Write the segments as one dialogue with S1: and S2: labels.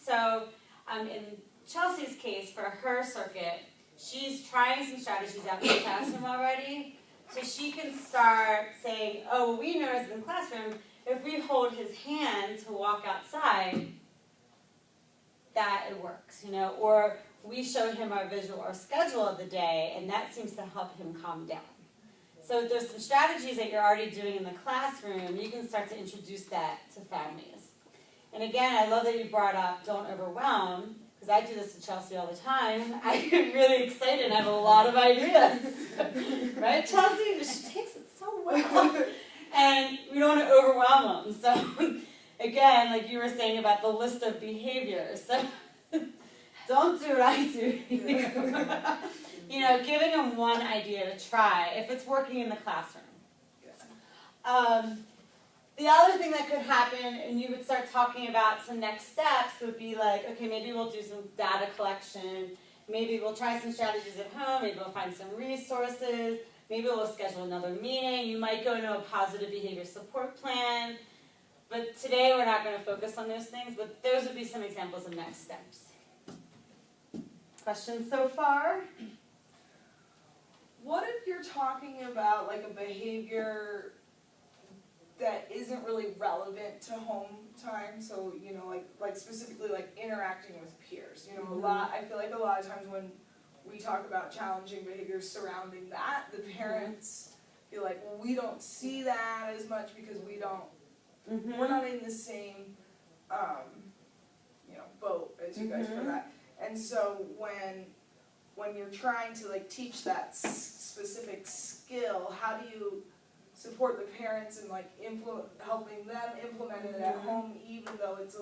S1: So in Chelsea's case, for her circuit, she's trying some strategies out in the classroom already. So she can start saying, oh, well, we noticed in the classroom, if we hold his hand to walk outside, that it works, you know, or we show him our schedule of the day, and that seems to help him calm down. So there's some strategies that you're already doing in the classroom. You can start to introduce that to families. And again, I love that you brought up don't overwhelm, because I do this to Chelsea all the time. I get really excited and have a lot of ideas. Right, Chelsea? She takes it so well. And we don't want to overwhelm them. So again, like you were saying about the list of behaviors. So don't do what I do. You know, giving them one idea to try if it's working in the classroom. The other thing that could happen, and you would start talking about some next steps, would be like, okay, maybe we'll do some data collection. Maybe we'll try some strategies at home. Maybe we'll find some resources. Maybe we'll schedule another meeting. You might go into a positive behavior support plan. But today we're not going to focus on those things, but those would be some examples of next steps. Questions so far?
S2: What if you're talking about like a behavior that isn't really relevant to home time? So, you know, like specifically like interacting with peers. You know, I feel like a lot of times when we talk about challenging behaviors surrounding that, the parents feel like, well, we don't see that as much because we don't, we're not in the same, you know, boat as you guys for that. And so when you're trying to like teach that specific skill, how do you support the parents in like helping them implement it at home, even though it's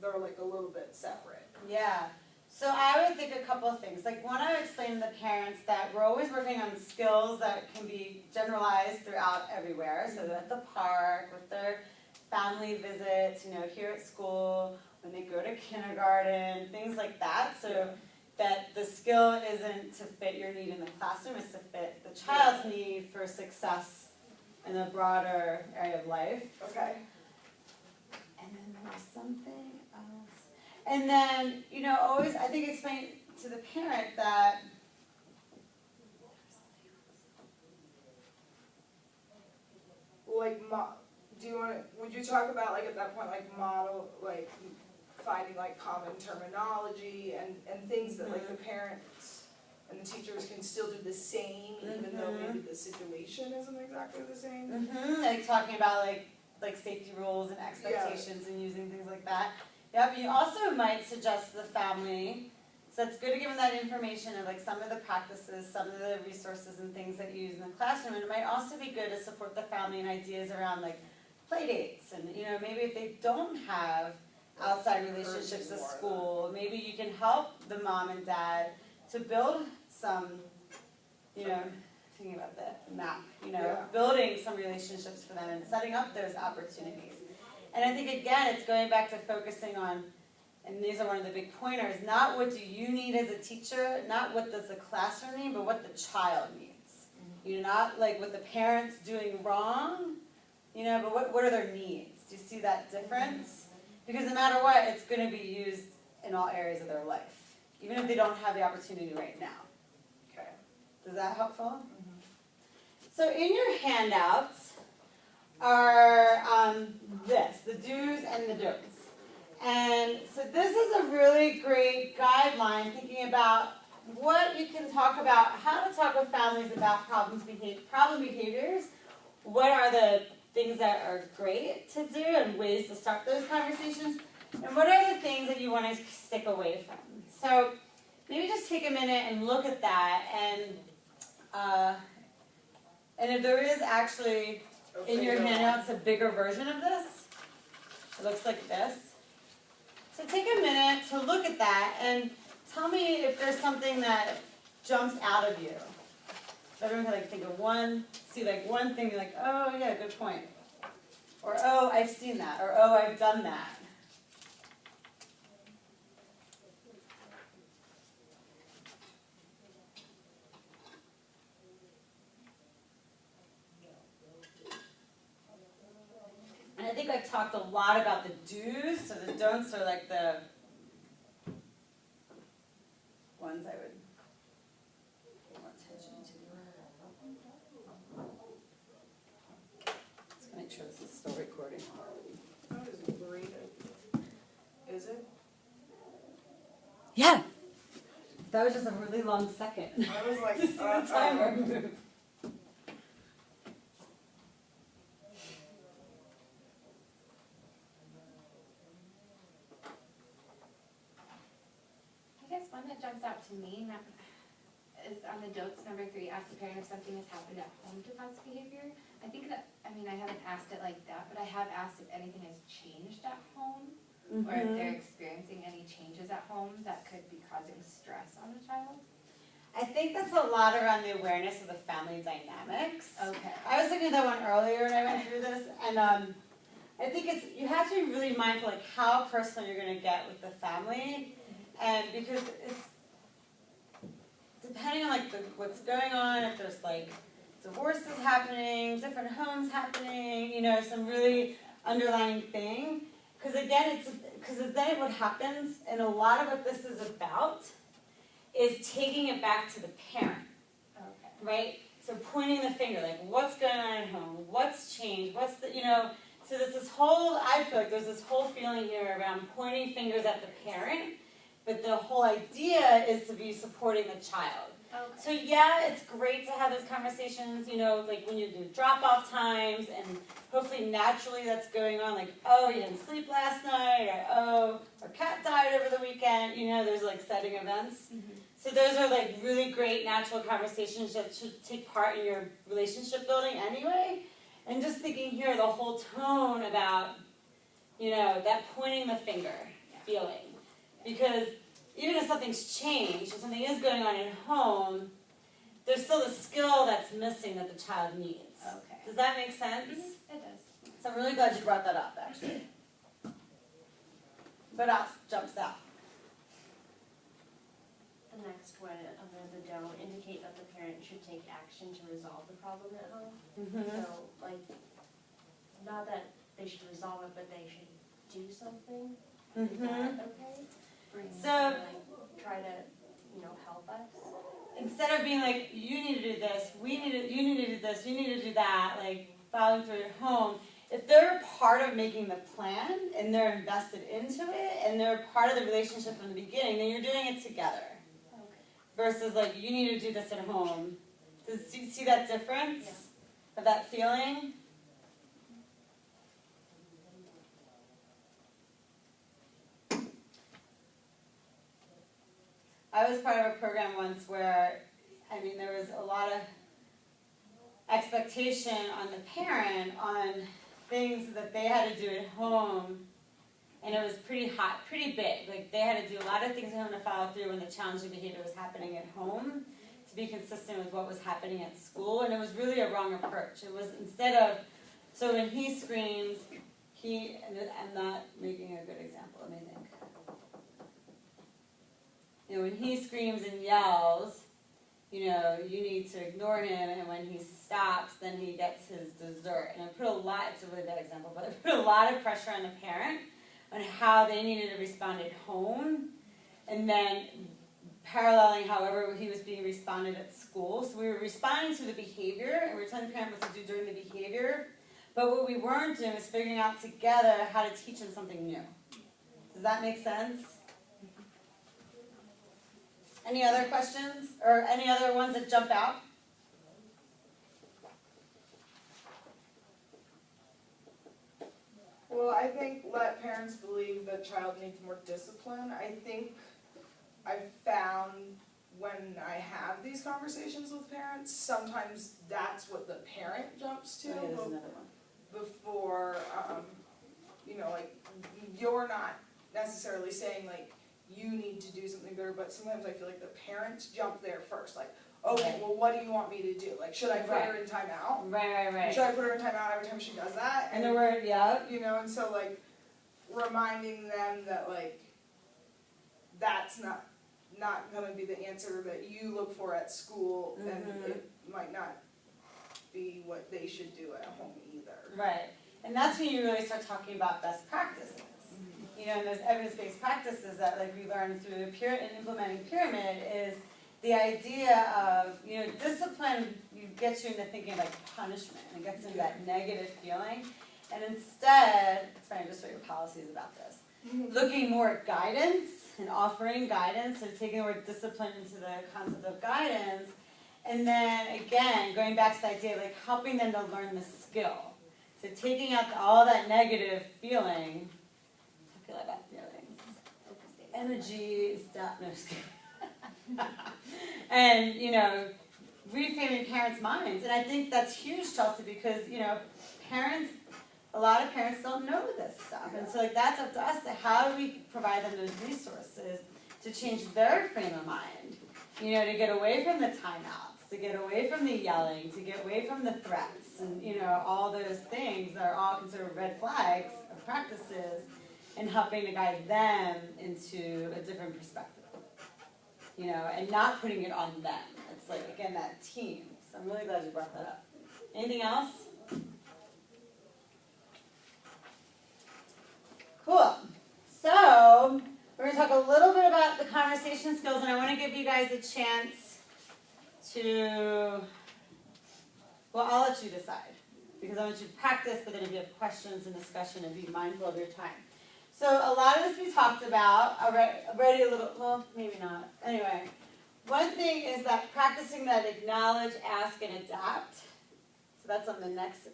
S2: they're like a little bit separate?
S1: Yeah. So I would think a couple of things. Like one, I would explain to the parents that we're always working on skills that can be generalized throughout everywhere. So at the park, with their family visits, you know, here at school, when they go to kindergarten, things like that. So that the skill isn't to fit your need in the classroom, it's to fit the child's need for success in a broader area of life.
S2: Okay.
S1: And then there was something else. And then, you know, always, I think, explain to the parent that
S2: like, would you talk about like at that point like model, like finding like common terminology and things that like the parents and the teachers can still do the same even though maybe the situation isn't exactly the same?
S1: Like talking about like safety rules and expectations and using things like that. Yep, you also might suggest to the family, so it's good to give them that information of like some of the practices, some of the resources and things that you use in the classroom, and it might also be good to support the family in ideas around like play dates, and you know, maybe if they don't have outside relationships at school, maybe you can help the mom and dad to build some, you know, thinking about the map, you know, building some relationships for them and setting up those opportunities. And I think, again, it's going back to focusing on, and these are one of the big pointers, not what do you need as a teacher, not what does the classroom need, but what the child needs. You know, not like what the parents doing wrong, you know, but what are their needs? Do you see that difference? Because no matter what, it's going to be used in all areas of their life, even if they don't have the opportunity right now.
S2: Okay.
S1: Is that helpful? So in your handouts are the do's and the don'ts. And so this is a really great guideline thinking about what you can talk about, how to talk with families about problem behaviors, what are the things that are great to do and ways to start those conversations, and what are the things that you want to stick away from. So maybe just take a minute and look at that, and if there is actually in your handouts a bigger version of this, it looks like this. So take a minute to look at that and tell me if there's something that jumps out of you. So everyone can like think of one, see like one thing, like, oh yeah, good point. Or oh, I've seen that. Or oh, I've done that. And I think I've talked a lot about the do's, so the don'ts are like the
S2: visit?
S1: Yeah. That was just a really long second.
S2: I was like,
S1: to see the timer move.
S3: I guess one that jumps out to me is on the DOTS number 3, ask the parent if something has happened at home to cause behavior. I think that, I mean, I haven't asked it like that, but I have asked if anything has changed at home, or if they're experiencing any changes at home that could be causing stress on the child.
S1: I think that's a lot around the awareness of the family dynamics.
S3: Okay.
S1: I was looking at that one earlier when I went through this, and I think you have to be really mindful like how personal you're going to get with the family, and because it's depending on like what's going on, if there's like divorces happening, different homes happening, you know, some really underlying thing. Because again, then what happens, and a lot of what this is about, is taking it back to the parent, right? So pointing the finger, like what's going on at home, what's changed, what's the, you know, so there's this whole, I feel like there's this whole feeling here around pointing fingers at the parent, but the whole idea is to be supporting the child.
S3: Okay.
S1: So yeah, it's great to have those conversations, you know, like when you do drop-off times, and hopefully naturally that's going on, like, oh, you didn't sleep last night, or oh, our cat died over the weekend, you know, there's like setting events. So those are like really great natural conversations that should take part in your relationship building anyway. And just thinking here, the whole tone about, you know, that pointing the finger feeling. Because even if something's changed, if something is going on at home, there's still the skill that's missing that the child needs.
S3: Okay.
S1: Does that make sense?
S3: It does.
S1: So I'm really glad you brought that up, actually. What else jumps out?
S4: The next one, under the don't, indicate that the parent should take action to resolve the problem at home. So, like, not that they should resolve it, but they should do something. Is that okay?
S1: So,
S4: like, try to, you know, help us.
S1: Instead of being like, you need to do this, you need to do this, you need to do that, like following through at home, if they're part of making the plan and they're invested into it and they're part of the relationship from the beginning, then you're doing it together.
S3: Okay.
S1: Versus like, you need to do this at home. Do you see that difference of that feeling? I was part of a program once where, I mean, there was a lot of expectation on the parent on things that they had to do at home, and it was pretty hot, pretty big. Like they had to do a lot of things at home to follow through when the challenging behavior was happening at home to be consistent with what was happening at school, and it was really a wrong approach. It was instead of, so when he screams, I'm not making a good example, let me think. You know, when he screams and yells, you know, you need to ignore him, and when he stops, then he gets his dessert. And it put a lot, it's a really bad example, but it put a lot of pressure on the parent on how they needed to respond at home, and then paralleling however he was being responded at school. So we were responding to the behavior, and we were telling the parent what to do during the behavior, but what we weren't doing was figuring out together how to teach him something new. Does that make sense? Any other questions? Or any other ones that jump out?
S2: Well, I think let parents believe the child needs more discipline. I think I've found when I have these conversations with parents, sometimes that's what the parent jumps to
S1: Oh, yeah, there's another one.
S2: before, you know, like, you're not necessarily saying, like, you need to do something better, but sometimes I feel like the parents jump there first, like, okay, well, what do you want me to do? Like, should I put her in timeout?
S1: Right.
S2: Should I put her in timeout every time she does that?
S1: And the word, yeah.
S2: You know, and so, like, reminding them that, like, that's not gonna be the answer that you look for at school, and it might not be what they should do at home either.
S1: Right. And that's when you really start talking about best practices. You know, and those evidence-based practices that like we learned through implementing pyramid is the idea of, you know, discipline gets you into thinking like punishment, and it gets into that negative feeling. And instead, it's funny, I just wrote your policies about this. looking more at guidance and offering guidance, so taking the word discipline into the concept of guidance, and then again, going back to the idea of like helping them to learn the skill. So taking out all that negative feeling, I feel like that feeling, energy, stuff, no, just kidding. And, you know, reframing parents' minds. And I think that's huge, Chelsea, because, you know, parents, a lot of parents don't know this stuff. And so like that's up to us to how do we provide them those resources to change their frame of mind, you know, to get away from the timeouts, to get away from the yelling, to get away from the threats, and, you know, all those things that are all considered red flags of practices, and helping to guide them into a different perspective, you know, and not putting it on them. It's like, again, that team. So I'm really glad you brought that up. Anything else? Cool. So we're going to talk a little bit about the conversation skills, and I want to give you guys a chance to, well, I'll let you decide, because I want you to practice, but then if you have questions and discussion, and be mindful of your time. So a lot of this we talked about already a little, well, maybe not. Anyway, one thing is that practicing that acknowledge, ask, and adapt. So that's on the next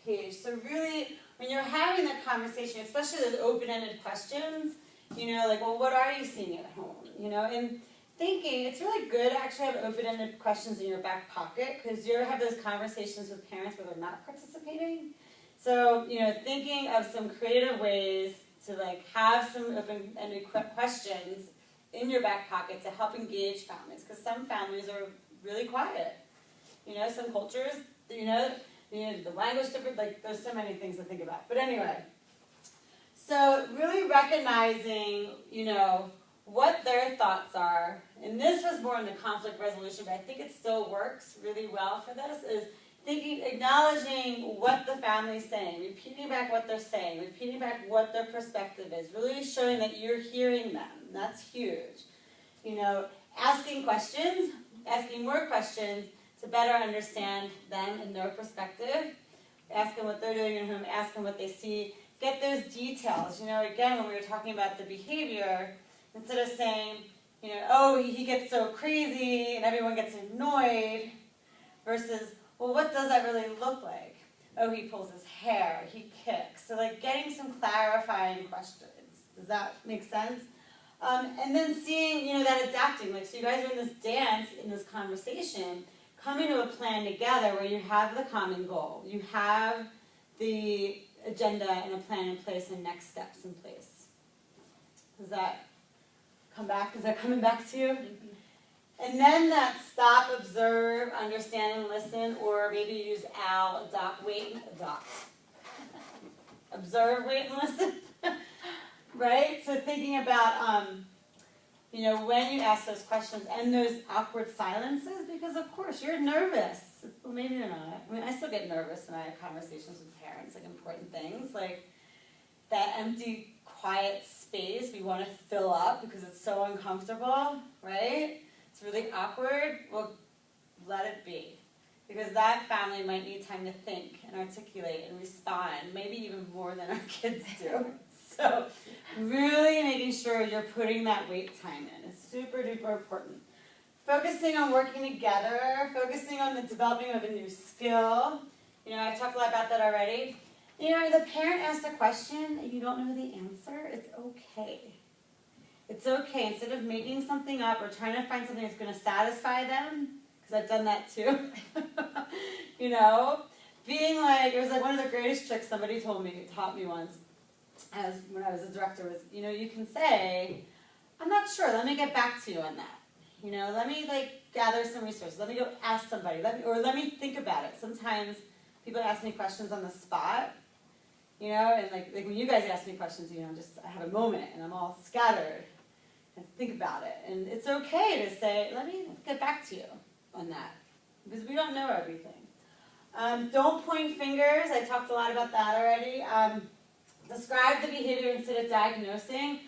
S1: page. So really, when you're having that conversation, especially those open-ended questions, you know, like, well, what are you seeing at home? You know, and thinking, it's really good to actually have open-ended questions in your back pocket, because you have those conversations with parents where they're not participating. So, you know, thinking of some creative ways to like have some open-ended questions in your back pocket to help engage families, because some families are really quiet. You know, some cultures, you know, the language different, like there's so many things to think about. But anyway, so really recognizing, you know, what their thoughts are, and this was more in the conflict resolution, but I think it still works really well for this, is thinking, acknowledging what the family's saying, repeating back what they're saying, repeating back what their perspective is, really showing that you're hearing them. That's huge. You know, asking questions, asking more questions to better understand them and their perspective, ask them what they're doing at home, ask them what they see, get those details. You know, again, when we were talking about the behavior, instead of saying, you know, oh, he gets so crazy and everyone gets annoyed, versus, well, what does that really look like? Oh, he pulls his hair, he kicks. So like getting some clarifying questions. Does that make sense? And then seeing, you know, that adapting. Like, so you guys are in this dance, in this conversation, coming to a plan together where you have the common goal. You have the agenda and a plan in place and next steps in place. Does that come back? Is that coming back to you? Mm-hmm. And then that stop, observe, understand, and listen, or maybe use OW, adopt, wait, adopt. Observe, wait, and listen. Right? So thinking about, you know, when you ask those questions and those awkward silences, because of course you're nervous. Well, maybe you're not. I mean, I still get nervous when I have conversations with parents, like important things, like that empty, quiet space we want to fill up because it's so uncomfortable, right? It's really awkward. Well, let it be. Because that family might need time to think and articulate and respond, maybe even more than our kids do. So really making sure you're putting that wait time in is super duper important. Focusing on working together, focusing on the developing of a new skill. You know, I've talked a lot about that already. You know, the parent asks a question and you don't know the answer, it's okay. It's okay. Instead of making something up or trying to find something that's going to satisfy them, because I've done that too, you know, being like, it was like one of the greatest tricks somebody taught me once, as when I was a director, was, you know, you can say, I'm not sure, let me get back to you on that. You know, let me like gather some resources, let me go ask somebody, let me think about it. Sometimes people ask me questions on the spot, you know, and like when you guys ask me questions, you know, just I have a moment and I'm all scattered and think about it. And it's okay to say, let me get back to you on that, because we don't know everything. Don't point fingers, I talked a lot about that already. Describe the behavior instead of diagnosing.